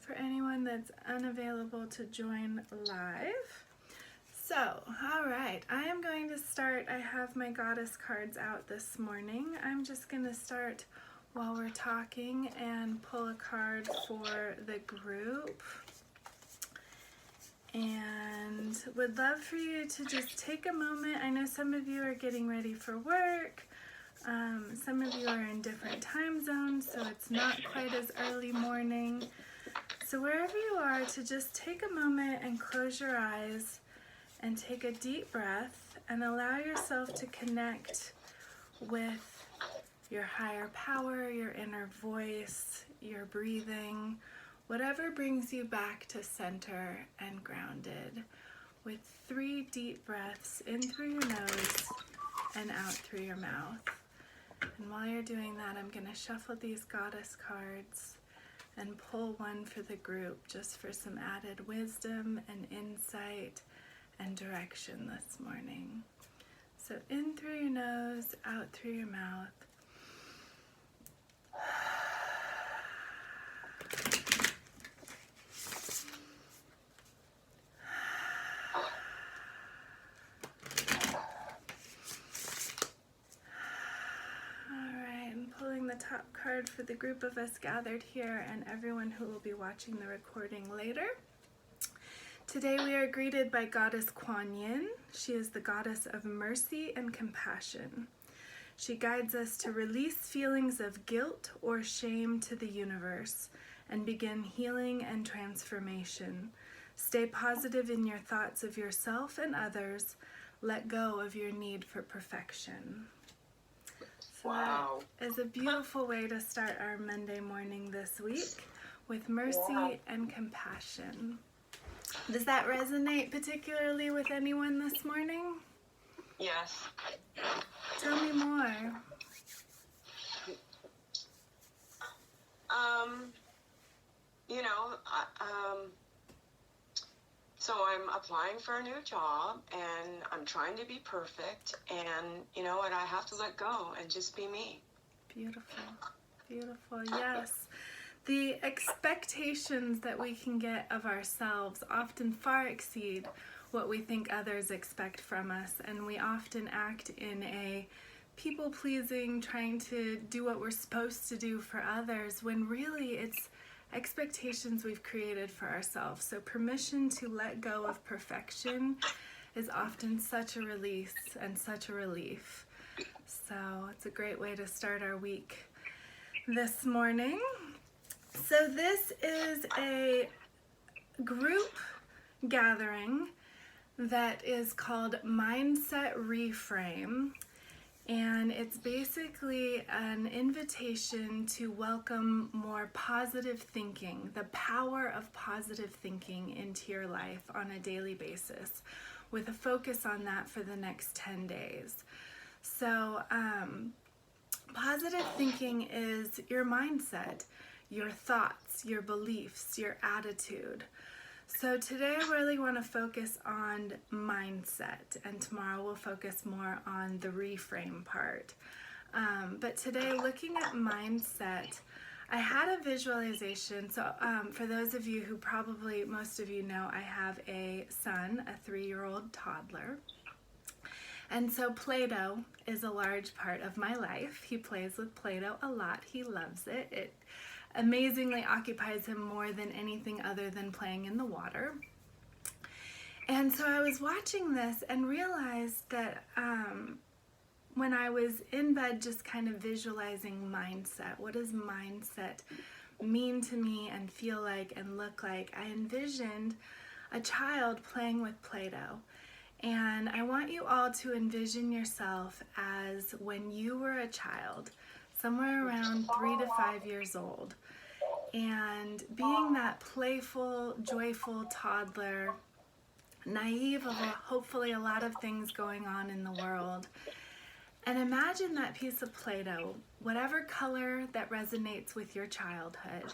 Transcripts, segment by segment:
for anyone that's unavailable to join live. So, all right, I am going to start. I have my goddess cards out this morning. I'm just going to start while we're talking and pull a card for the group. And would love for you to just take a moment. I know some of you are getting ready for work. Some of you are in different time zones, so it's not quite as early morning. So wherever you are, to just take a moment and close your eyes and take a deep breath and allow yourself to connect with your higher power, your inner voice, your breathing, whatever brings you back to center and grounded, with 3 deep breaths in through your nose and out through your mouth. And while you're doing that, I'm going to shuffle these goddess cards and pull one for the group just for some added wisdom and insight and direction this morning. So in through your nose, out through your mouth. The top card for the group of us gathered here and everyone who will be watching the recording later. Today we are greeted by Goddess Kuan Yin. She is the goddess of mercy and compassion. She guides us to release feelings of guilt or shame to the universe and begin healing and transformation. Stay positive in your thoughts of yourself and others. Let go of your need for perfection. So wow. That is a beautiful way to start our Monday morning this week, with mercy and compassion. Does that resonate particularly with anyone this morning? Yes. Tell me more. So I'm applying for a new job and I'm trying to be perfect, and you know what, I have to let go and just be me. Beautiful, beautiful, yes. The expectations that we can get of ourselves often far exceed what we think others expect from us, and we often act in a people-pleasing, trying to do what we're supposed to do for others, when really it's expectations we've created for ourselves. So permission to let go of perfection is often such a release and such a relief. So it's a great way to start our week this morning. So this is a group gathering that is called Mindset Reframe. And it's basically an invitation to welcome more positive thinking, the power of positive thinking into your life on a daily basis, with a focus on that for the next 10 days. So positive thinking is your mindset, your thoughts, your beliefs, your attitude. So today I really want to focus on mindset, and tomorrow we'll focus more on the reframe part. But today, looking at mindset, I had a visualization. So for those of you who probably, most of you know, I have a son, a 3-year-old toddler. And so Play-Doh is a large part of my life. He plays with Play-Doh a lot. He loves it. It amazingly occupies him more than anything other than playing in the water. And so I was watching this and realized that when I was in bed just kind of visualizing mindset, what does mindset mean to me and feel like and look like, I envisioned a child playing with Play-Doh. And I want you all to envision yourself as when you were a child, somewhere around 3 to 5 years old, and being that playful, joyful toddler, naive of hopefully a lot of things going on in the world. And imagine that piece of Play-Doh, whatever color that resonates with your childhood.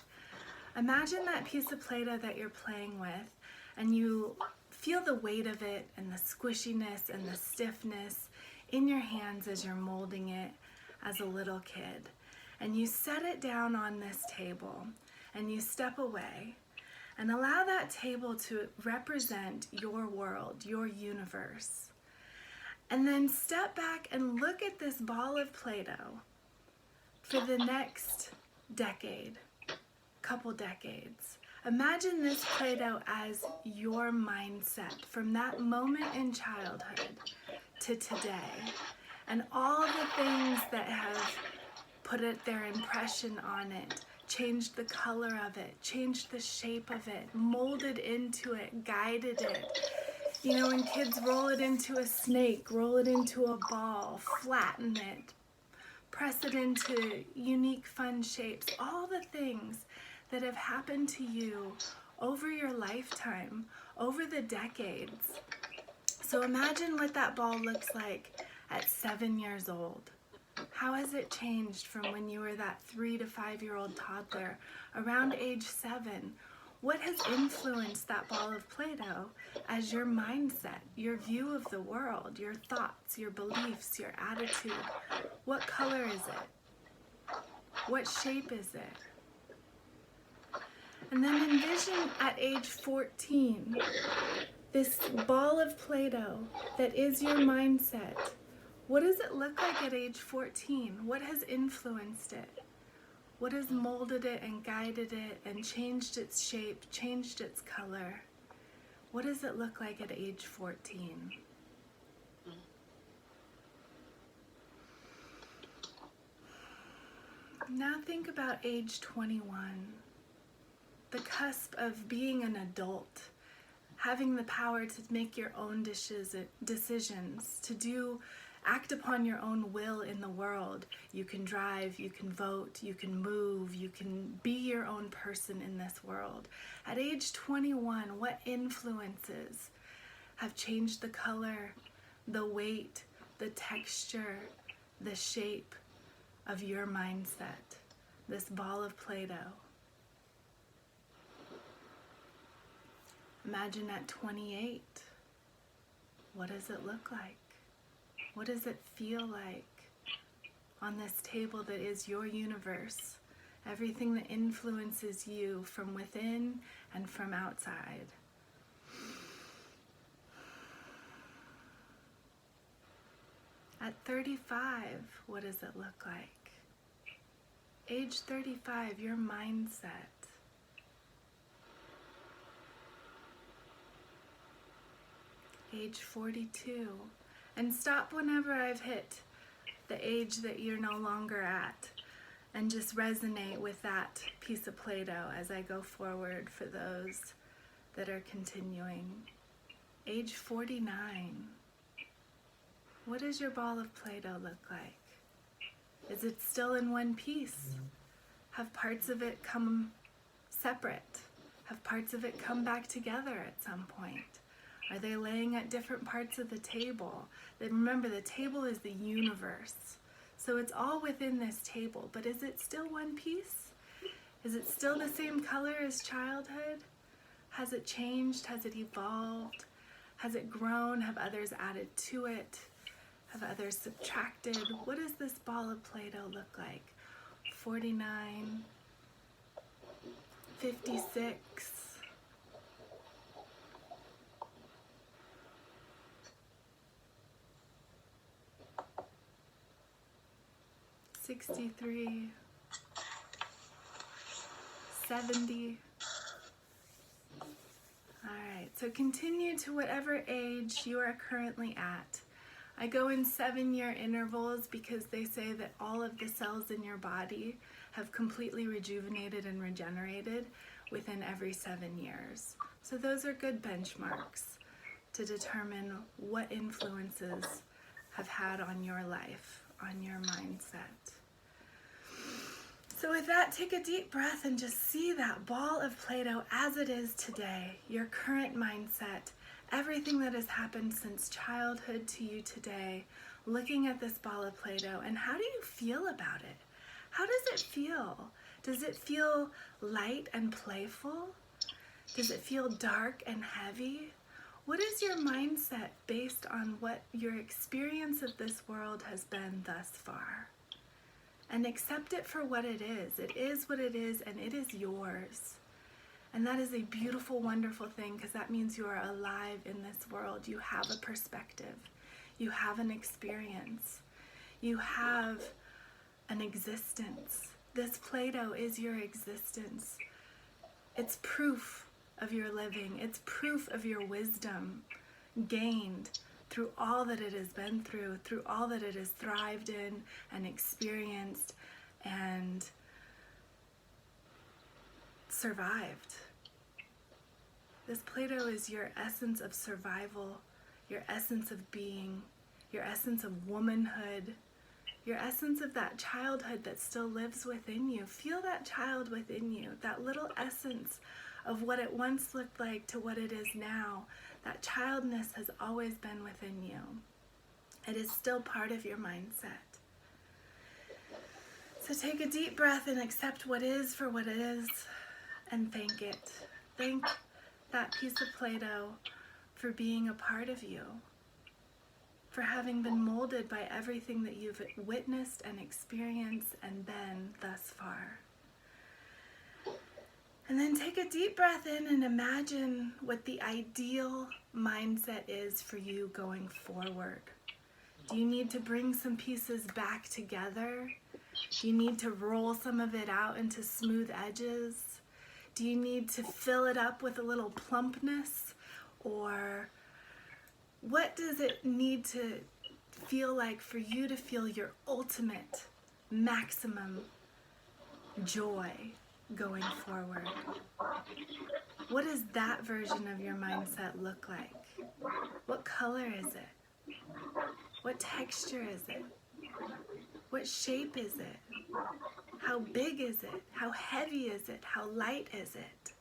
Imagine that piece of Play-Doh that you're playing with, and you feel the weight of it and the squishiness and the stiffness in your hands as you're molding it as a little kid. And you set it down on this table and you step away and allow that table to represent your world, your universe. And then step back and look at this ball of Play-Doh for the next decade, couple decades. Imagine this Play-Doh as your mindset from that moment in childhood to today, and all the things that have put their impression on it, changed the color of it, changed the shape of it, molded into it, guided it. You know, when kids roll it into a snake, roll it into a ball, flatten it, press it into unique, fun shapes, all the things that have happened to you over your lifetime, over the decades. So imagine what that ball looks like at 7 years old. How has it changed from when you were that 3 to 5-year-old toddler around age 7? What has influenced that ball of Play-Doh as your mindset, your view of the world, your thoughts, your beliefs, your attitude? What color is it? What shape is it? And then envision at age 14, this ball of Play-Doh that is your mindset. What does it look like at age 14? What has influenced it? What has molded it and guided it and changed its shape, changed its color? What does it look like at age 14? Now think about age 21, the cusp of being an adult, having the power to make your own decisions, to act upon your own will in the world. You can drive, you can vote, you can move, you can be your own person in this world. At age 21, what influences have changed the color, the weight, the texture, the shape of your mindset, this ball of Play-Doh? Imagine at 28, what does it look like? What does it feel like on this table that is your universe? Everything that influences you from within and from outside. At 35, what does it look like? Age 35, your mindset. Age 42. And stop whenever I've hit the age that you're no longer at, and just resonate with that piece of Play-Doh as I go forward for those that are continuing. Age 49. What does your ball of Play-Doh look like? Is it still in one piece? Have parts of it come separate? Have parts of it come back together at some point? Are they laying at different parts of the table? Then remember, the table is the universe. So it's all within this table, but is it still one piece? Is it still the same color as childhood? Has it changed? Has it evolved? Has it grown? Have others added to it? Have others subtracted? What does this ball of Play-Doh look like? 49, 56, 63, 70. All right, so continue to whatever age you are currently at. I go in 7-year intervals because they say that all of the cells in your body have completely rejuvenated and regenerated within every 7 years. So those are good benchmarks to determine what influences have had on your life, on your mindset. So with that, take a deep breath and just see that ball of Play-Doh as it is today, your current mindset, everything that has happened since childhood to you today, looking at this ball of Play-Doh, and how do you feel about it? How does it feel? Does it feel light and playful? Does it feel dark and heavy? What is your mindset based on what your experience of this world has been thus far? And accept it for what it is. It is what it is, and it is yours. And that is a beautiful, wonderful thing, because that means you are alive in this world. You have a perspective. You have an experience. You have an existence. This Play-Doh is your existence. It's proof of your living. It's proof of your wisdom gained through all that it has been through all that it has thrived in and experienced and survived. This Play-Doh is your essence of survival, your essence of being, your essence of womanhood, your essence of that childhood that still lives within you. Feel that child within you, that little essence of what it once looked like to what it is now. That childness has always been within you. It is still part of your mindset. So take a deep breath and accept what is for what it is and thank it. Thank that piece of Play-Doh for being a part of you, for having been molded by everything that you've witnessed and experienced and been thus far. And then take a deep breath in and imagine what the ideal mindset is for you going forward. Do you need to bring some pieces back together? Do you need to roll some of it out into smooth edges? Do you need to fill it up with a little plumpness? Or what does it need to feel like for you to feel your ultimate, maximum joy going forward? What does that version of your mindset look like? What color is it? What texture is it? What shape is it? How big is it? How heavy is it? How light is it?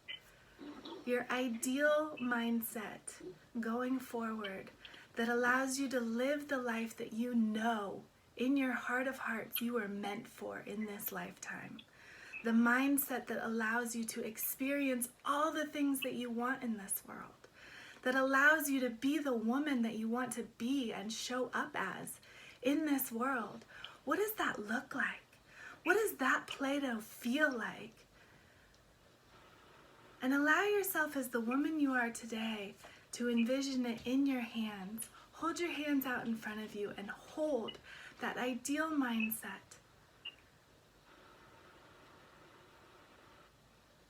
Your ideal mindset going forward that allows you to live the life that you know in your heart of hearts you were meant for in this lifetime. The mindset that allows you to experience all the things that you want in this world. That allows you to be the woman that you want to be and show up as in this world. What does that look like? What does that Play-Doh feel like? And allow yourself as the woman you are today to envision it in your hands. Hold your hands out in front of you and hold that ideal mindset.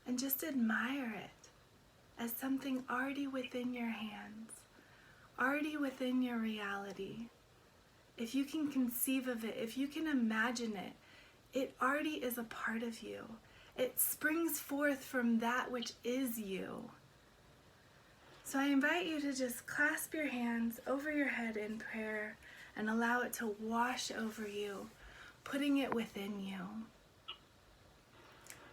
And just admire it as something already within your hands, already within your reality. If you can conceive of it, if you can imagine it, it already is a part of you. It springs forth from that which is you. So I invite you to just clasp your hands over your head in prayer and allow it to wash over you, putting it within you.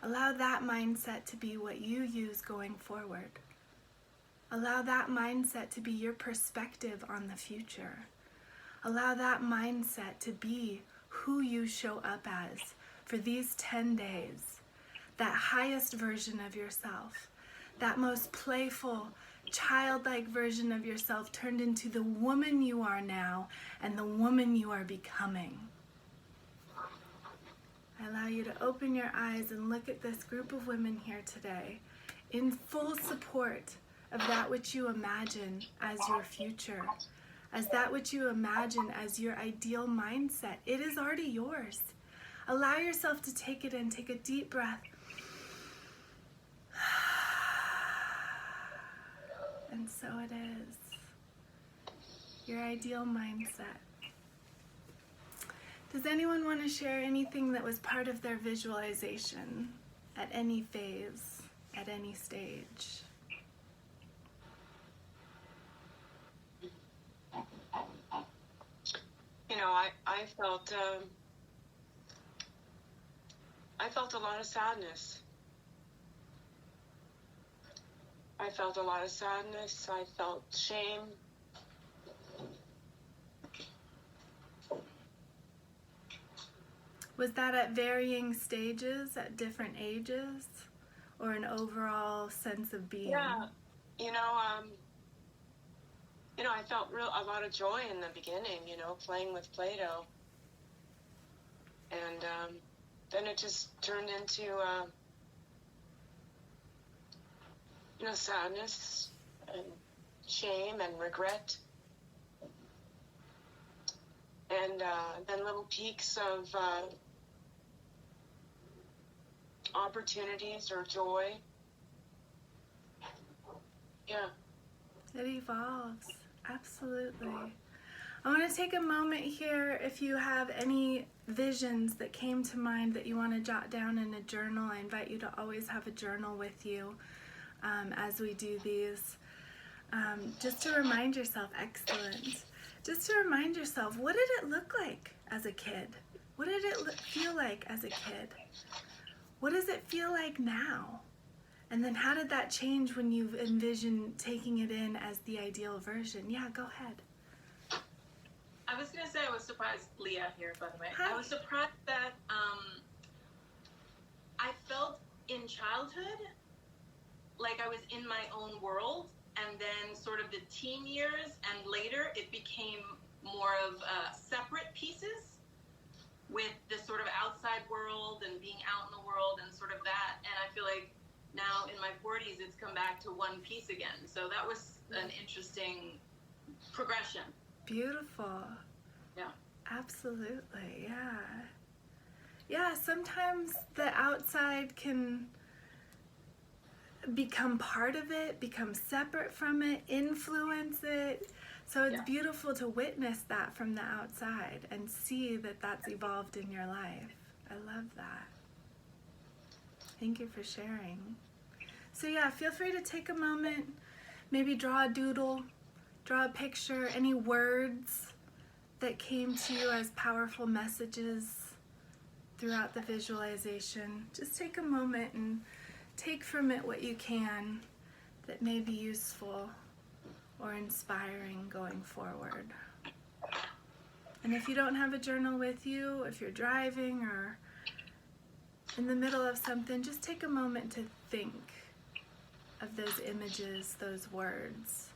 Allow that mindset to be what you use going forward. Allow that mindset to be your perspective on the future. Allow that mindset to be who you show up as for these 10 days. That highest version of yourself, that most playful, childlike version of yourself turned into the woman you are now and the woman you are becoming. I allow you to open your eyes and look at this group of women here today in full support of that which you imagine as your future, as that which you imagine as your ideal mindset. It is already yours. Allow yourself to take it in. Take a deep breath. And so it is. Your ideal mindset. Does anyone want to share anything that was part of their visualization at any phase, at any stage? You know, I felt a lot of sadness. I felt a lot of sadness. I felt shame. Was that at varying stages, at different ages, or an overall sense of being? Yeah, you know, I felt a lot of joy in the beginning, playing with Play-Doh. And then it just turned into sadness and shame and regret. And then little peaks of opportunities or joy. Yeah. It evolves. Absolutely. I want to take a moment here. If you have any visions that came to mind that you want to jot down in a journal, I invite you to always have a journal with you as we do these. Just to remind yourself, excellent. Just to remind yourself, what did it look like as a kid? What did it feel like as a kid? What does it feel like now? And then how did that change when you envision taking it in as the ideal version? Yeah, go ahead. I was going to say I was surprised, Leah here, by the way. Hi. I was surprised that I felt in childhood like I was in my own world, and then sort of the teen years and later it became more of separate pieces with the sort of outside world and being out in the world and sort of that. And I feel like now in my 40s it's come back to one piece again. So that was an interesting progression. Beautiful. Yeah. Absolutely, yeah. Yeah, sometimes the outside can become part of it, become separate from it, influence it. So it's beautiful to witness that from the outside and see that that's evolved in your life. I love that. Thank you for sharing. So yeah, feel free to take a moment, maybe draw a doodle, draw a picture, any words that came to you as powerful messages throughout the visualization. Just take a moment and take from it what you can that may be useful or inspiring going forward. And if you don't have a journal with you, if you're driving or in the middle of something, just take a moment to think of those images, those words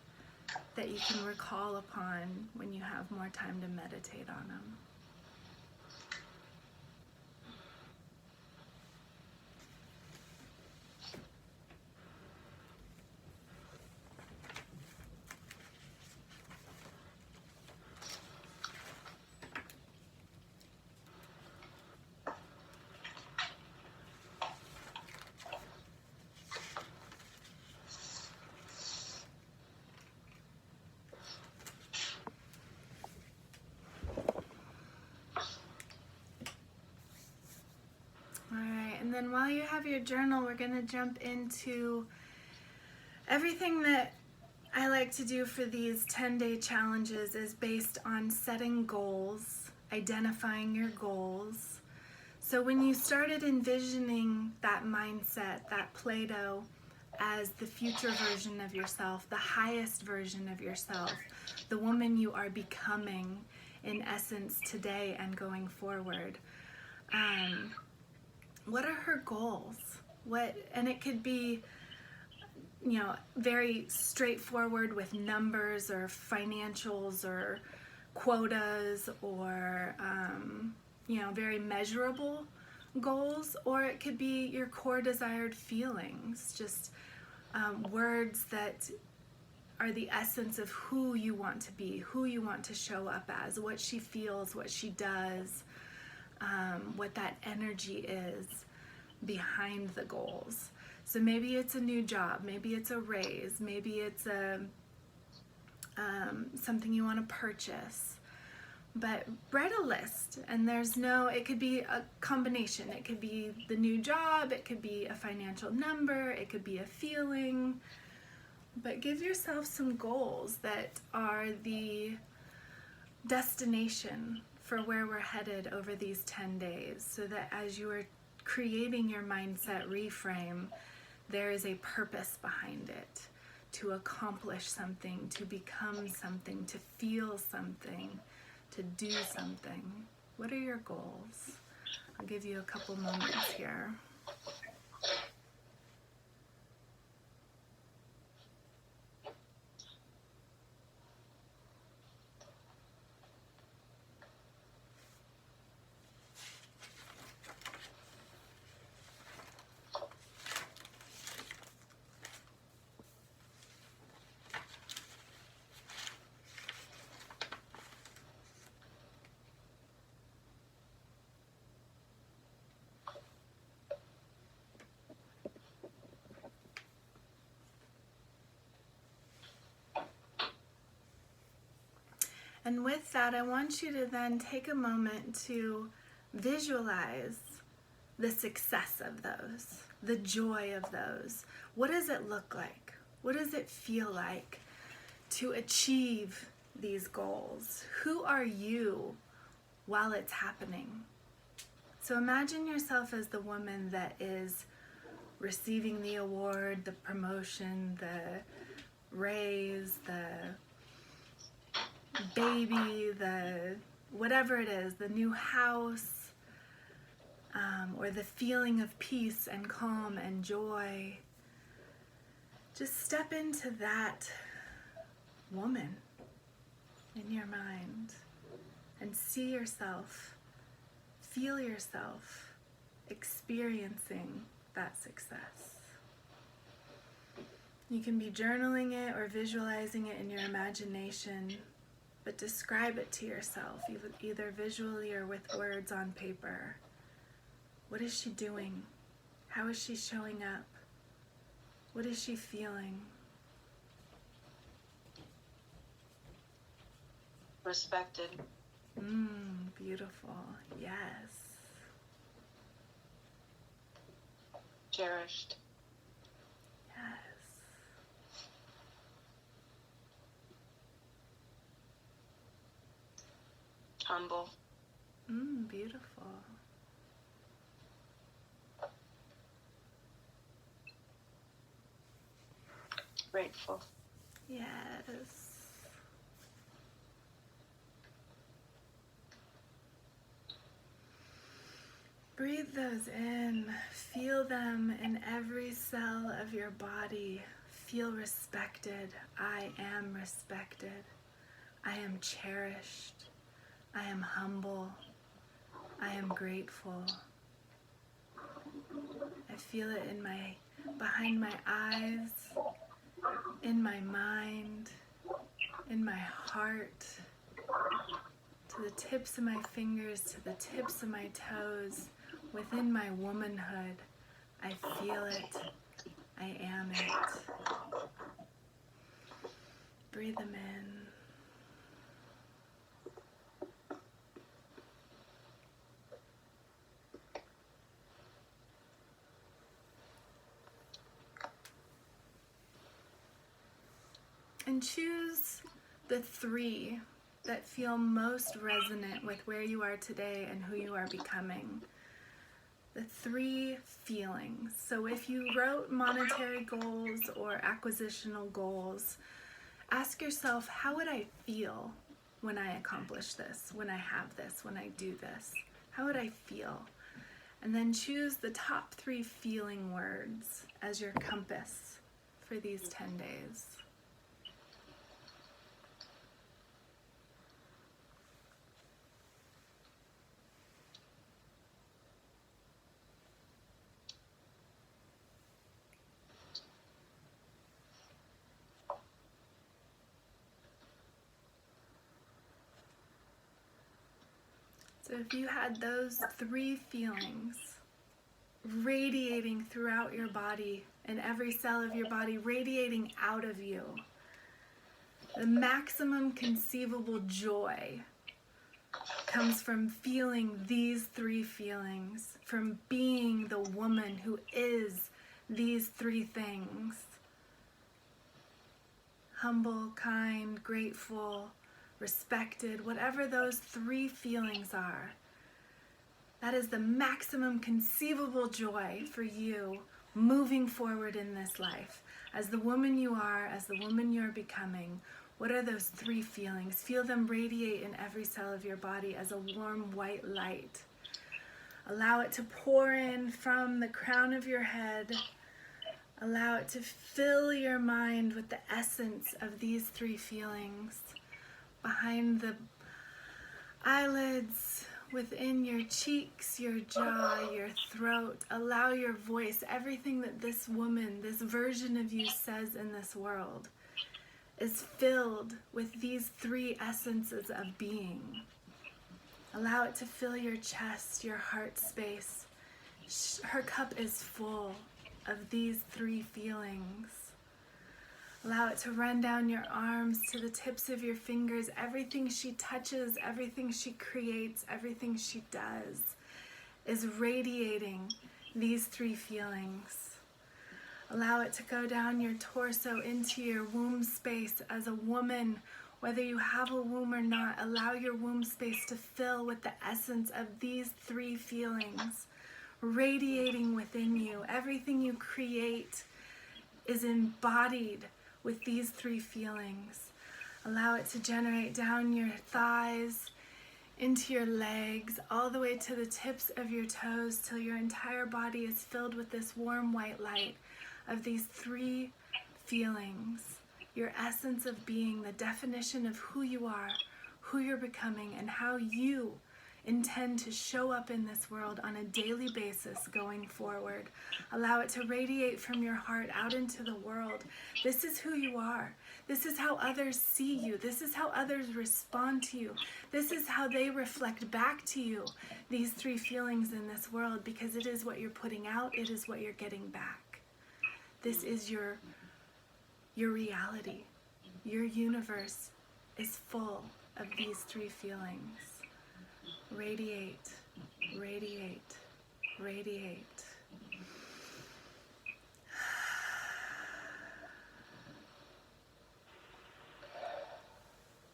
that you can recall upon when you have more time to meditate on them. And then while you have your journal, we're going to jump into everything that I like to do for these 10-day challenges is based on setting goals, identifying your goals. So when you started envisioning that mindset, that Play-Doh, as the future version of yourself, the highest version of yourself, the woman you are becoming in essence today and going forward, what are her goals? And it could be, very straightforward with numbers or financials or quotas or, very measurable goals, or it could be your core desired feelings, just words that are the essence of who you want to be, who you want to show up as, what she feels, what she does, what that energy is behind the goals. So maybe it's a new job, maybe it's a raise, maybe it's something you want to purchase. But write a list, and it could be a combination. It could be the new job, it could be a financial number, it could be a feeling. But give yourself some goals that are the destination for where we're headed over these 10 days, so that as you are creating your mindset reframe, there is a purpose behind it, to accomplish something, to become something, to feel something, to do something. What are your goals? I'll give you a couple moments here. And with that, I want you to then take a moment to visualize the success of those, the joy of those. What does it look like? What does it feel like to achieve these goals? Who are you while it's happening? So imagine yourself as the woman that is receiving the award, the promotion, the raise, the baby, the whatever it is, the new house, or the feeling of peace and calm and joy. Just step into that woman in your mind and see yourself, feel yourself experiencing that success. You can be journaling it or visualizing it in your imagination, but describe it to yourself, either visually or with words on paper. What is she doing? How is she showing up? What is she feeling? Respected. Beautiful. Yes. Cherished. Yes. Humble. Beautiful. Grateful. Yes. Breathe those in. Feel them in every cell of your body. Feel respected. I am respected. I am cherished. I am humble. I am grateful. I feel it in behind my eyes, in my mind, in my heart, to the tips of my fingers, to the tips of my toes, within my womanhood. I feel it. I am it. Breathe them in. And choose the 3 that feel most resonant with where you are today and who you are becoming. The 3 feelings. So if you wrote monetary goals or acquisitional goals, ask yourself, how would I feel when I accomplish this, when I have this, when I do this? How would I feel? And then choose the top 3 feeling words as your compass for these 10 days. So if you had those 3 feelings radiating throughout your body and every cell of your body, radiating out of you, the maximum conceivable joy comes from feeling these 3 feelings, from being the woman who is these 3 things. Humble, kind, grateful, respected, whatever those 3 feelings are. That is the maximum conceivable joy for you moving forward in this life. As the woman you are, as the woman you're becoming, what are those 3 feelings? Feel them radiate in every cell of your body as a warm white light. Allow it to pour in from the crown of your head. Allow it to fill your mind with the essence of these 3 feelings. Behind the eyelids, within your cheeks, your jaw, your throat. Allow your voice, everything that this woman, this version of you says in this world, is filled with these 3 essences of being. Allow it to fill your chest, your heart space. Her cup is full of these 3 feelings. Allow it to run down your arms to the tips of your fingers. Everything she touches, everything she creates, everything she does is radiating these three feelings. Allow it to go down your torso into your womb space as a woman. Whether you have a womb or not, allow your womb space to fill with the essence of these three feelings radiating within you. Everything you create is embodied with these three feelings. Allow it to generate down your thighs, into your legs, all the way to the tips of your toes till your entire body is filled with this warm white light of these three feelings. Your essence of being, the definition of who you are, who you're becoming, and how you intend to show up in this world on a daily basis going forward. Allow it to radiate from your heart out into the world. This is who you are. This is how others see you. This is how others respond to you. This is how they reflect back to you these three feelings in this world, because it is what you're putting out, it is what you're getting back. This is your reality. Your universe is full of these three feelings. Radiate, radiate, radiate.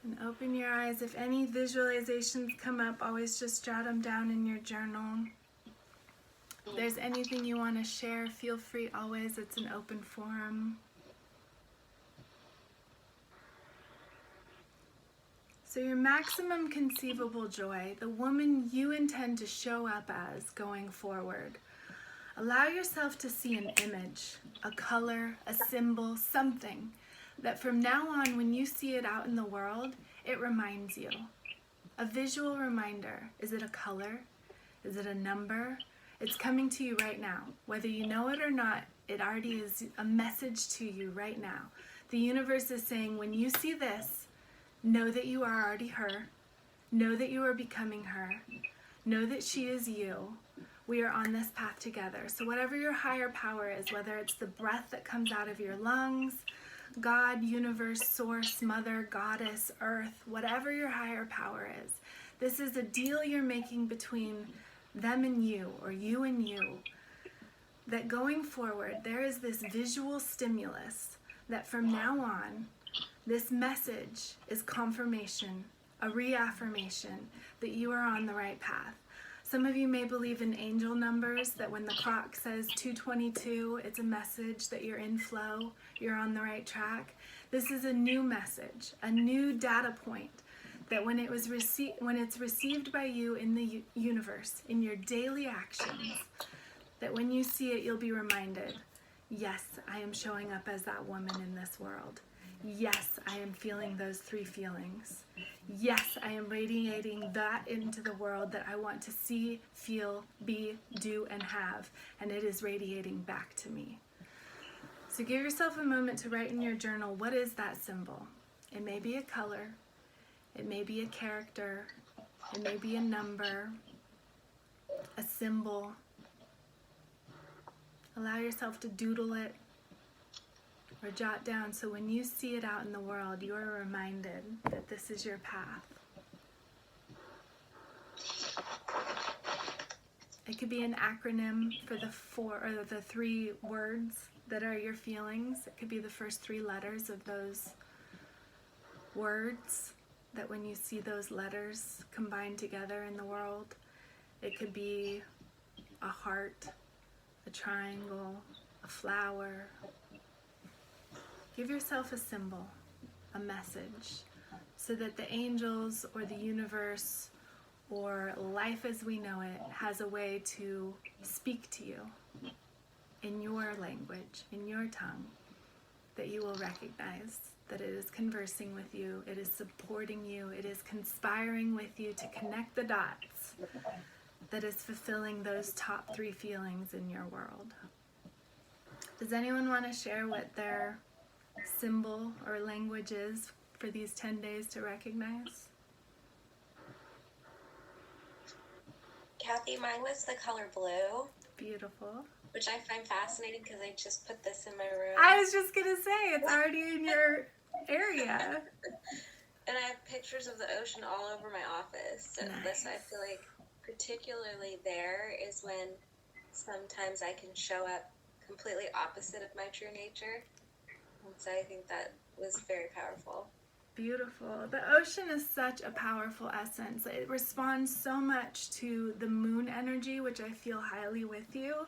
And open your eyes. If any visualizations come up, always just jot them down in your journal. If there's anything you want to share, feel free always. It's an open forum. So your maximum conceivable joy, the woman you intend to show up as going forward. Allow yourself to see an image, a color, a symbol, something that from now on when you see it out in the world, it reminds you. A visual reminder. Is it a color? Is it a number? It's coming to you right now. Whether you know it or not, it already is a message to you right now. The universe is saying, when you see this, know that you are already her. Know that you are becoming her. Know that she is you. We are on this path together. So whatever your higher power is, whether it's the breath that comes out of your lungs, God, universe, source, mother, goddess, earth, whatever your higher power is, this is a deal you're making between them and you, or you and you, that going forward, there is this visual stimulus that from now on, this message is confirmation, a reaffirmation that you are on the right path. Some of you may believe in angel numbers, that when the clock says 2:22, it's a message that you're in flow, you're on the right track. This is a new message, a new data point, that when it's received by you in the universe, in your daily actions, that when you see it, you'll be reminded, yes, I am showing up as that woman in this world. Yes, I am feeling those three feelings. Yes, I am radiating that into the world that I want to see, feel, be, do, and have. And it is radiating back to me. So give yourself a moment to write in your journal, what is that symbol? It may be a color. It may be a character. It may be a number, a symbol. Allow yourself to doodle it or jot down, so when you see it out in the world, you are reminded that this is your path. It could be an acronym for the three words that are your feelings. It could be the first three letters of those words, that when you see those letters combined together in the world, it could be a heart, a triangle, a flower. Give yourself a symbol, a message, so that the angels or the universe or life as we know it has a way to speak to you in your language, in your tongue, that you will recognize that it is conversing with you, it is supporting you, it is conspiring with you to connect the dots, that is fulfilling those top three feelings in your world. Does anyone want to share what their symbol or language is for these 10 days to recognize? Kathy, mine was the color blue. Beautiful. which I find fascinating because I just put this in my room. I was just gonna say, it's already in your area. And I have pictures of the ocean all over my office. So Nice. this, I feel like, particularly there is when sometimes I can show up completely opposite of my true nature. And so I think that was very powerful. Beautiful. The ocean is such a powerful essence. It responds so much to the moon energy, which I feel highly with you,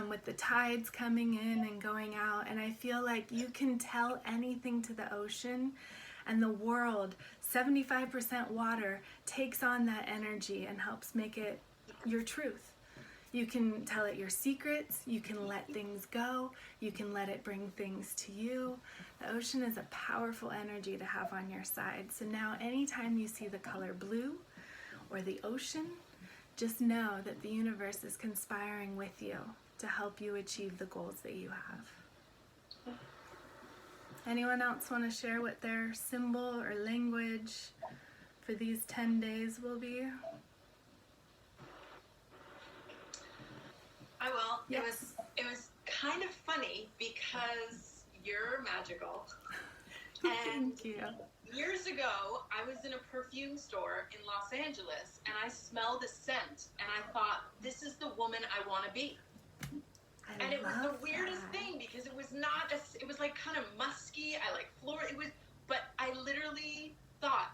with the tides coming in and going out. And I feel like you can tell anything to the ocean, and the world, 75% water, takes on that energy and helps make it your truth. You can tell it your secrets, you can let things go, you can let it bring things to you. The ocean is a powerful energy to have on your side. So now anytime you see the color blue or the ocean, just know that the universe is conspiring with you to help you achieve the goals that you have. Anyone else want to share what their symbol or language for these 10 days will be? I will. Yes. It was kind of funny because you're magical. And Thank you. years ago, I was in a perfume store in Los Angeles, and I smelled a scent, and I thought, this is the woman I want to be. And it was the weirdest thing because it was not, it was like kind of musky. I like floral. But I literally thought,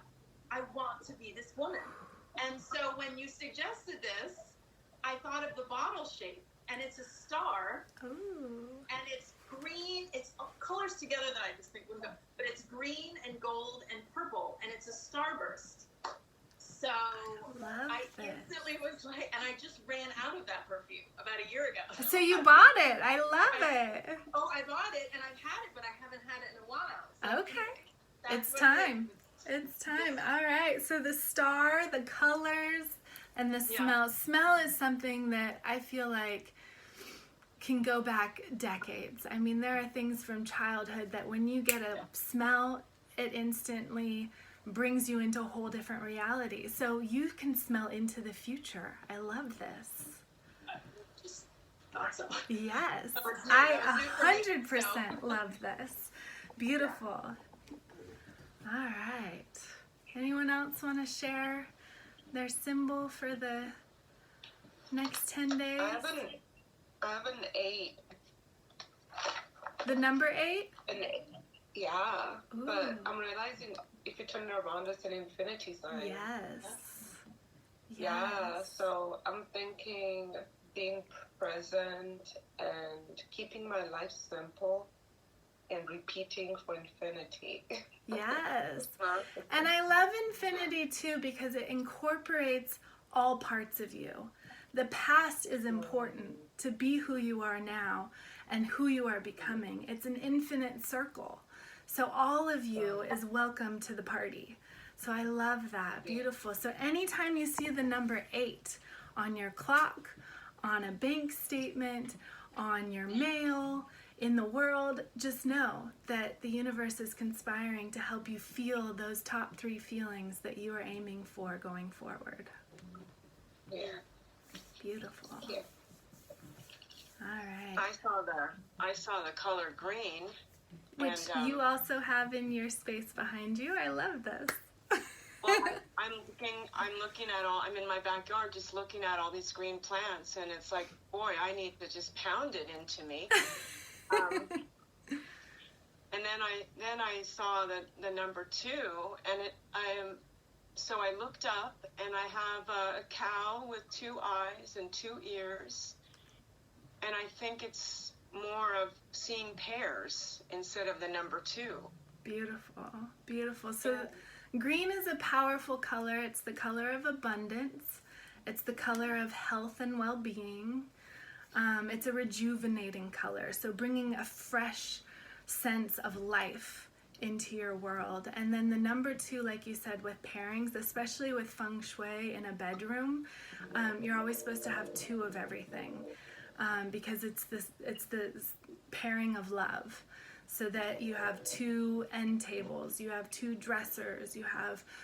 I want to be this woman. And so when you suggested this, I thought of the bottle shape, and it's a star. Ooh. And it's green. It's colors together that I just think would go. But it's green and gold and purple, and it's a starburst. So I instantly was like, and I just ran out of that perfume about a year ago. So you bought it. I love it. Oh, I bought it, and I've had it, but I haven't had it in a while. So Okay. that's It's what time. it is. It's time. All right. So the star, the colors, and the smell. Smell is something that I feel like can go back decades. I mean, there are things from childhood that when you get a smell, it instantly brings you into a whole different reality. So you can smell into the future. I love this. Just thought so. Yes. That was I new for me, 100% love this. Beautiful. All right. Anyone else want to share their symbol for the next 10 days? I have an 8. The number 8? Yeah. Ooh. But I'm realizing if you turn it around, it's an infinity sign. Yes. Yeah, so I'm thinking being present and keeping my life simple and repeating for infinity. Yes. And I love infinity too because it incorporates all parts of you. The past is important to be who you are now and who you are becoming. It's an infinite circle. So all of you is welcome to the party. So I love that. Beautiful. So anytime you see the number 8 on your clock, on a bank statement, on your mail, in the world, just know that the universe is conspiring to help you feel those top 3 feelings that you are aiming for going forward. Yeah. Beautiful. Yeah. All right. I saw the color green. Which and, you also have in your space behind you. I love this. Well, I'm in my backyard just looking at all these green plants, and it's like, boy, I need to just pound it into me. And then I saw the number 2, and so I looked up, and I have a cow with 2 eyes and 2 ears, and I think it's more of seeing pairs instead of the number 2. Beautiful, beautiful. So green is a powerful color. It's the color of abundance. It's the color of health and well-being. It's a rejuvenating color, so bringing a fresh sense of life into your world. And then the number 2, like you said, with pairings, especially with feng shui in a bedroom, you're always supposed to have 2 of everything, because it's the pairing of love. So that you have 2 end tables, you have 2 dressers,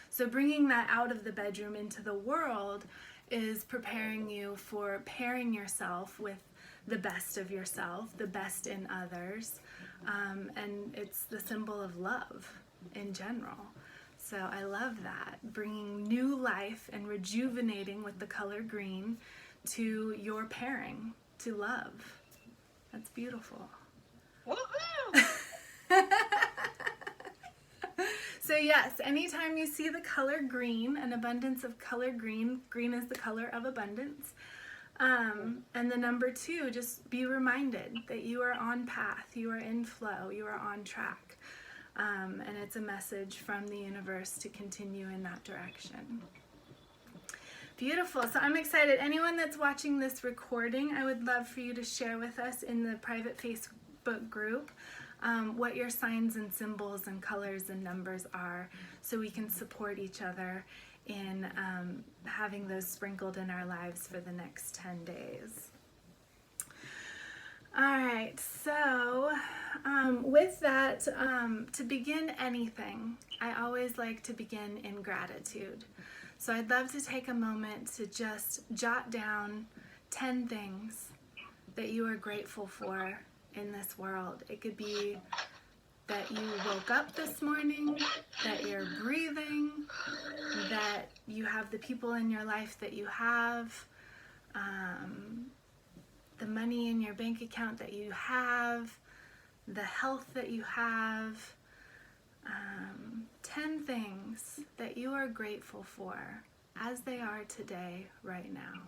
so bringing that out of the bedroom into the world is preparing you for pairing yourself with the best of yourself, the best in others, and it's the symbol of love in general. So I love that, bringing new life and rejuvenating with the color green to your pairing, to love. That's beautiful. Woohoo! So yes, anytime you see the color green, an abundance of color green, green is the color of abundance, and the number 2, just be reminded that you are on path, you are in flow, you are on track, and it's a message from the universe to continue in that direction. Beautiful. So I'm excited. Anyone that's watching this recording, I would love for you to share with us in the private Facebook group what your signs and symbols and colors and numbers are, so we can support each other in having those sprinkled in our lives for the next 10 days. All right, so with that, to begin anything, I always like to begin in gratitude. So I'd love to take a moment to just jot down 10 things that you are grateful for in this world. It could be that you woke up this morning, that you're breathing, that you have the people in your life that you have, the money in your bank account that you have, the health that you have. 10 things that you are grateful for as they are today, right now.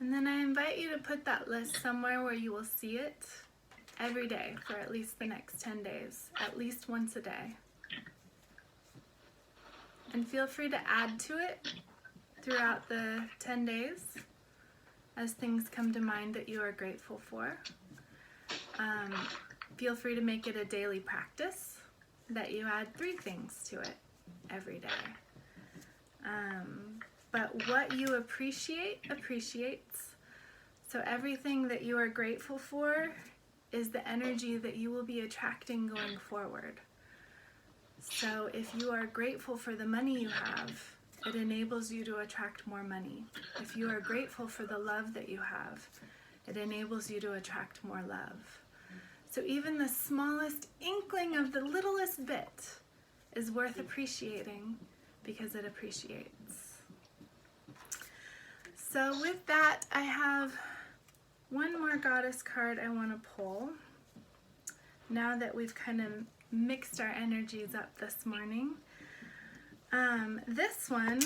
And then I invite you to put that list somewhere where you will see it every day for at least the next 10 days, at least once a day. And feel free to add to it throughout the 10 days as things come to mind that you are grateful for. Feel free to make it a daily practice that you add 3 things to it every day. But what you appreciate appreciates. So everything that you are grateful for is the energy that you will be attracting going forward. So if you are grateful for the money you have, it enables you to attract more money. If you are grateful for the love that you have, it enables you to attract more love. So even the smallest inkling of the littlest bit is worth appreciating because it appreciates. So with that, I have one more goddess card I want to pull. Now that we've kind of mixed our energies up this morning. This one,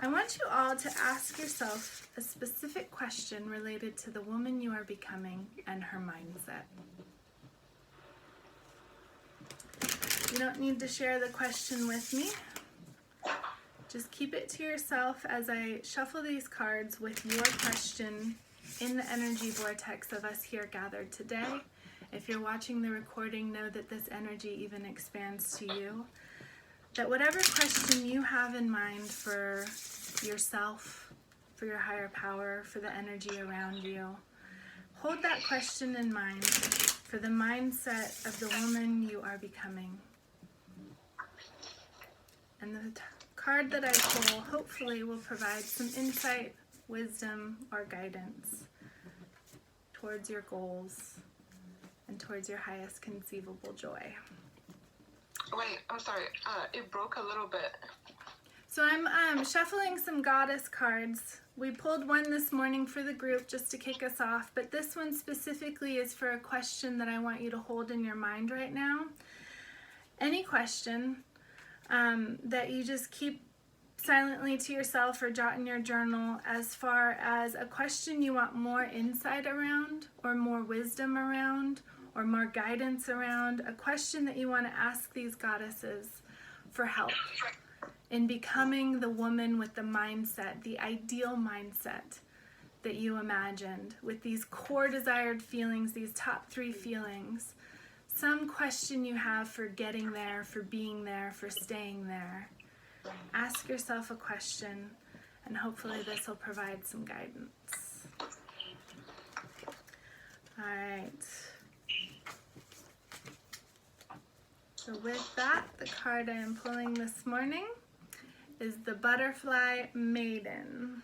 I want you all to ask yourself a specific question related to the woman you are becoming and her mindset. You don't need to share the question with me. Just keep it to yourself as I shuffle these cards with your question in the energy vortex of us here gathered today. If you're watching the recording, know that this energy even expands to you. That whatever question you have in mind for yourself, for your higher power, for the energy around you, hold that question in mind for the mindset of the woman you are becoming. And the card that I pull hopefully will provide some insight, wisdom, or guidance towards your goals and towards your highest conceivable joy. Wait, I'm sorry. It broke a little bit. So I'm shuffling some goddess cards. We pulled one this morning for the group just to kick us off, but this one specifically is for a question that I want you to hold in your mind right now. Any question that you just keep silently to yourself or jot in your journal as far as a question you want more insight around or more wisdom around or more guidance around, a question that you want to ask these goddesses for help in becoming the woman with the mindset, the ideal mindset that you imagined, with these core desired feelings, these top 3 feelings. Some question you have for getting there, for being there, for staying there. Ask yourself a question, and hopefully this will provide some guidance. All right. So with that, the card I am pulling this morning is the Butterfly Maiden.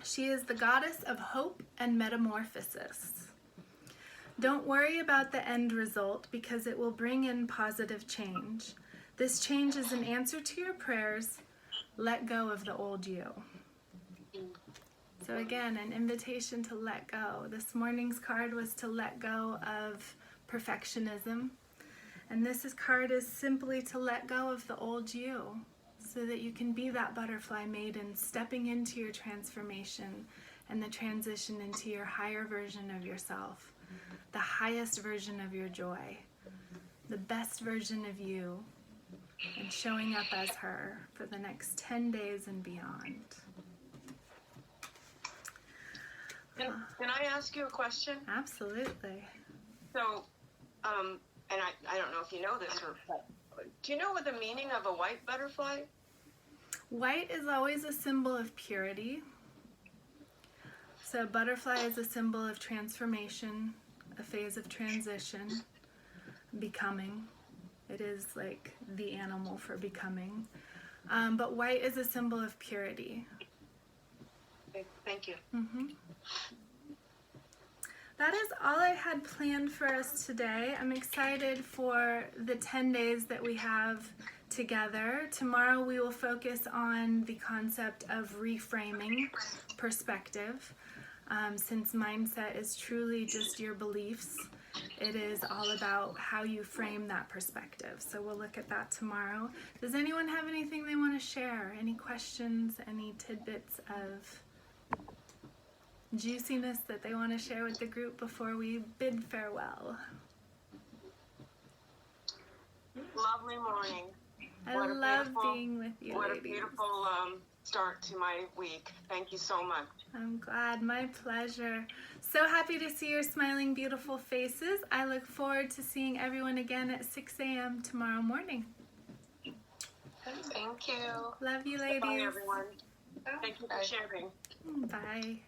She is the goddess of hope and metamorphosis. Don't worry about the end result because it will bring in positive change. This change is an answer to your prayers. Let go of the old you. So again, an invitation to let go. This morning's card was to let go of perfectionism. And this card is simply to let go of the old you so that you can be that butterfly maiden stepping into your transformation and the transition into your higher version of yourself, the highest version of your joy, the best version of you, and showing up as her for the next 10 days and beyond. Can I ask you a question? Absolutely. So, and I don't know if you know this, but do you know what the meaning of a white butterfly? White is always a symbol of purity. So butterfly is a symbol of transformation, a phase of transition, becoming. It is like the animal for becoming. But white is a symbol of purity. Okay, thank you. That is all I had planned for us today. I'm excited for the 10 days that we have together. Tomorrow we will focus on the concept of reframing perspective. Since mindset is truly just your beliefs, it is all about how you frame that perspective. So we'll look at that tomorrow. Does anyone have anything they want to share? Any questions, any tidbits of juiciness that they want to share with the group before we bid farewell? Lovely morning. I love being with you, What ladies. a beautiful start to my week. Thank you so much. I'm glad. My pleasure. So happy to see your smiling, beautiful faces. I look forward to seeing everyone again at 6 a.m. tomorrow morning. Thank you. Love you, ladies. Bye, everyone. Thank you for sharing. Bye.